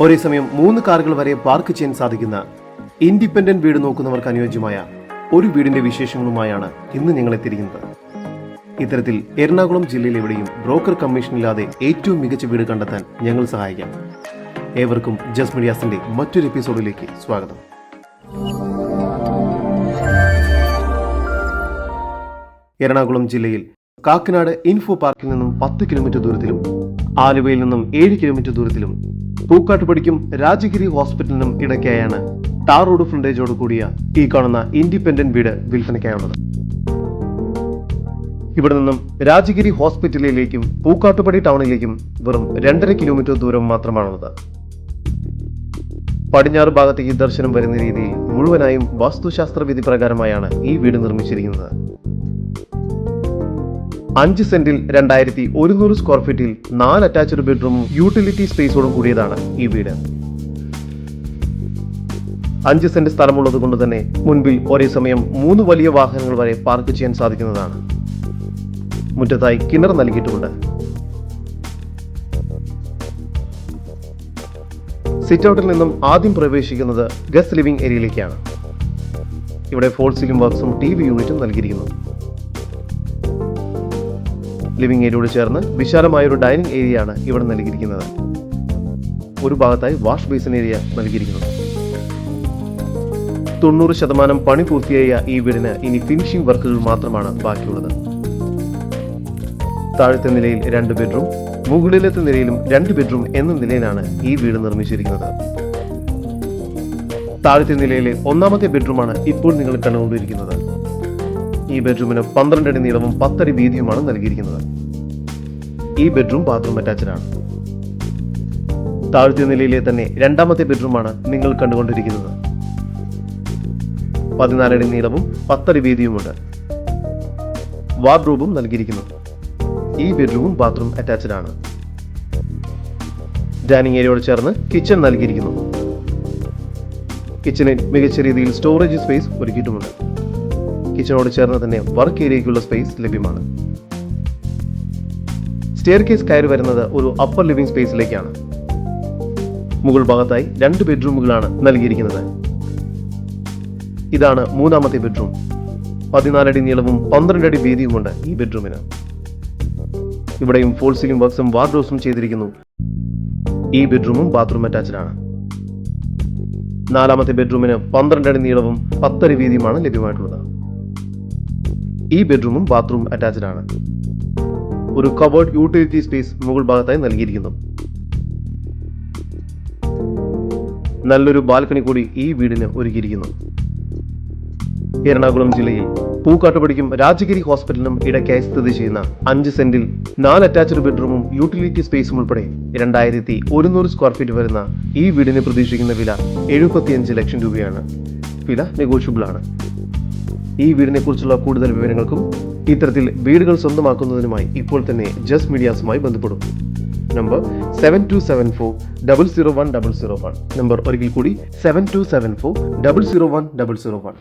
ഒരേ സമയം 3 കാറുകൾ വരെ പാർക്ക് ചെയ്യാൻ സാധിക്കുന്ന ഇൻഡിപെൻഡന്റ് വീട് നോക്കുന്നവർക്ക് അനുയോജ്യമായ ഒരു വീടിന്റെ വിശേഷങ്ങളുമായാണ് ഇന്ന് ഞങ്ങൾ എത്തിയിരിക്കുന്നത്. ഇത്തരത്തിൽ എറണാകുളം ജില്ലയിൽ എവിടെയും ബ്രോക്കർ കമ്മീഷനില്ലാതെ ഏറ്റവും മികച്ച വീട് കണ്ടെത്താൻ ഞങ്ങൾ സഹായിക്കാം. ഏവർക്കും ജസ്റ്റ് മീഡിയാസിന്റെ മറ്റൊരു എപ്പിസോഡിലേക്ക് സ്വാഗതം. എറണാകുളം ജില്ലയിൽ കാക്കനാട് ഇൻഫോ പാർക്കിൽ നിന്നും 10 കിലോമീറ്റർ ദൂരത്തിലും ആലുവയിൽ നിന്നും 7 കിലോമീറ്റർ ദൂരത്തിലും പൂക്കാട്ടുപടിക്കും രാജഗിരി ഹോസ്പിറ്റലിനും ഇടയ്ക്കായാണ് ടാർ റോഡ് ഫ്രണ്ടേജോട് കൂടിയ ഈ കാണുന്ന ഇൻഡിപെൻഡന്റ് വീട് വിൽപ്പനയ്ക്കായുള്ളത്. ഇവിടെ നിന്നും രാജഗിരി ഹോസ്പിറ്റലിലേക്കും പൂക്കാട്ടുപടി ടൗണിലേക്കും വെറും 2.5 കിലോമീറ്റർ ദൂരം മാത്രമാണുള്ളത്. പടിഞ്ഞാറ് ഭാഗത്തേക്ക് ദർശനം വരുന്ന രീതിയിൽ മുഴുവനായും വാസ്തുശാസ്ത്ര വിധി പ്രകാരമായാണ് ഈ വീട് നിർമ്മിച്ചിരിക്കുന്നത്. 5 സെന്റിൽ 2100 സ്ക്വയർ ഫീറ്റിൽ 4 അറ്റാച്ച്ഡ് ബെഡ്റൂമും യൂട്ടിലിറ്റി സ്പേസോടും കൂടിയതാണ് ഈ വീട്. 5 സെന്റ് സ്ഥലമുള്ളത് കൊണ്ട് തന്നെ മുൻപിൽ ഒരേ സമയം 3 വലിയ വാഹനങ്ങൾ വരെ പാർക്ക് ചെയ്യാൻ സാധിക്കുന്നതാണ്. മുറ്റത്തായി കിണർ നൽകിയിട്ടുമുണ്ട്. സിറ്റ് ഔട്ടിൽ നിന്നും ആദ്യം പ്രവേശിക്കുന്നത് ഗസ്റ്റ് ലിവിംഗ് ഏരിയയിലേക്കാണ്. ഇവിടെ ഫോൾ സീലിംഗ് വർക്ക്സും TV യൂണിറ്റും നൽകിയിരിക്കുന്നു. ലിവിംഗ് ഏരിയയോട് ചേർന്ന് വിശാലമായ ഒരു ഡൈനിങ് ഏരിയയാണ് ഇവിടെ നൽകിയിരിക്കുന്നത്. ഒരു ഭാഗത്തായി വാഷ് ബേസിൻ ഏരിയ നൽകിയിരിക്കുന്നു. 90% പണി പൂർത്തിയായ ഈ വീടിന് ഇനി ഫിനിഷിംഗ് വർക്കുകൾ മാത്രമാണ് ബാക്കിയുള്ളത്. താഴത്തെ നിലയിൽ 2 ബെഡ്റൂം, മുകളിലത്തെ നിലയിലും 2 ബെഡ്റൂം എന്ന നിലയിലാണ് ഈ വീട് നിർമ്മിച്ചിരിക്കുന്നത്. താഴത്തെ നിലയിലെ 1ാമത്തെ ബെഡ്റൂമാണ് ഇപ്പോൾ നിങ്ങൾ കണ്ടുകൊണ്ടിരിക്കുന്നത്. ഈ ബെഡ്റൂമിന് 12 അടി നീളവും 10 അടി വീതിയുമാണ് നൽകിയിരിക്കുന്നത്. ഈ ബെഡ്റൂം ബാത്റൂം അറ്റാച്ച്ഡ് ആണ്. താഴത്തെ നിലയിലെ തന്നെ 2ാമത്തെ ബെഡ്റൂമാണ് നിങ്ങൾ കണ്ടുകൊണ്ടിരിക്കുന്നത്. 14 അടി നീളവും 10 അടി വീതിയുമുണ്ട്. വാർഡ്രോബും നൽകിയിരിക്കുന്നു. ഈ ബെഡ്റൂമും ബാത്റൂം അറ്റാച്ച്ഡ് ആണ്. ഡൈനിങ് ഏരിയയോട് ചേർന്ന് കിച്ചൺ നൽകിയിരിക്കുന്നു. കിച്ചണിൽ മികച്ച രീതിയിൽ സ്റ്റോറേജ് സ്പേസ് ഒരുക്കിയിട്ടുമുണ്ട്. കിച്ചണോട് ചേർന്ന് തന്നെ വർക്ക് ഏരിയയ്ക്കുള്ള സ്പേസ് ലഭ്യമാണ്. സ്റ്റെയർ കേസ് കയറി വരുന്നത് ഒരു അപ്പർ ലിവിംഗ് സ്പേസിലേക്കാണ്. മുകൾ ഭാഗത്തായി 2 ബെഡ്റൂമുകളാണ് നൽകിയിരിക്കുന്നത്. ഇതാണ് 3ാമത്തെ ബെഡ്റൂം. 14 അടി നീളവും 12 അടി വീതിയുമുണ്ട് ഈ ബെഡ്റൂമിന്. ഇവിടെയും ഫോൾ സീലിംഗ് വർക്ക്സും വാർഡ്രോബ്സും ചെയ്തിരിക്കുന്നു. ഈ ബെഡ്റൂമും ബാത്റൂം അറ്റാച്ച്ഡ് ആണ്. 4ാമത്തെ ബെഡ്റൂമിന് 12 അടി നീളവും 10 അടി വീതിയുമാണ് ലഭ്യമായിട്ടുള്ളത്. ഈ ബെഡ്റൂമും ബാത്റൂം അറ്റാച്ച്ഡ് ആണ്. ഒരു കവേർഡ് യൂട്ടിലിറ്റി സ്പേസ് മുകൾ ഭാഗത്തായി നൽകിയിരിക്കുന്നു. നല്ലൊരു ബാൽക്കണി കൂടി ഈ വീടിന് ഒരുക്കിയിരിക്കുന്നു. എറണാകുളം ജില്ലയിൽ പൂക്കാട്ടുപടിക്കും രാജഗിരി ഹോസ്പിറ്റലിനും ഇടയ്ക്കായി സ്ഥിതി ചെയ്യുന്ന 5 സെന്റിൽ 4 അറ്റാച്ച്ഡ് ബെഡ്റൂമും യൂട്ടിലിറ്റി സ്പേസും ഉൾപ്പെടെ 2100 സ്ക്വയർ ഫീറ്റ് വരുന്ന ഈ വീടിന് പ്രതീക്ഷിക്കുന്ന വില 75 ലക്ഷം രൂപയാണ്. വില നെഗോഷ്യബിൾ ആണ്. ഈ വീടിനെ കുറിച്ചുള്ള കൂടുതൽ വിവരങ്ങൾക്കും ഇത്തരത്തിൽ വീടുകൾ സ്വന്തമാക്കുന്നതിനുമായി ഇപ്പോൾ തന്നെ ജസ്റ്റ് മീഡിയാസുമായി ബന്ധപ്പെടും. നമ്പർ 7274 001 001. നമ്പർ ഒരിക്കൽ കൂടി 7274 001 001.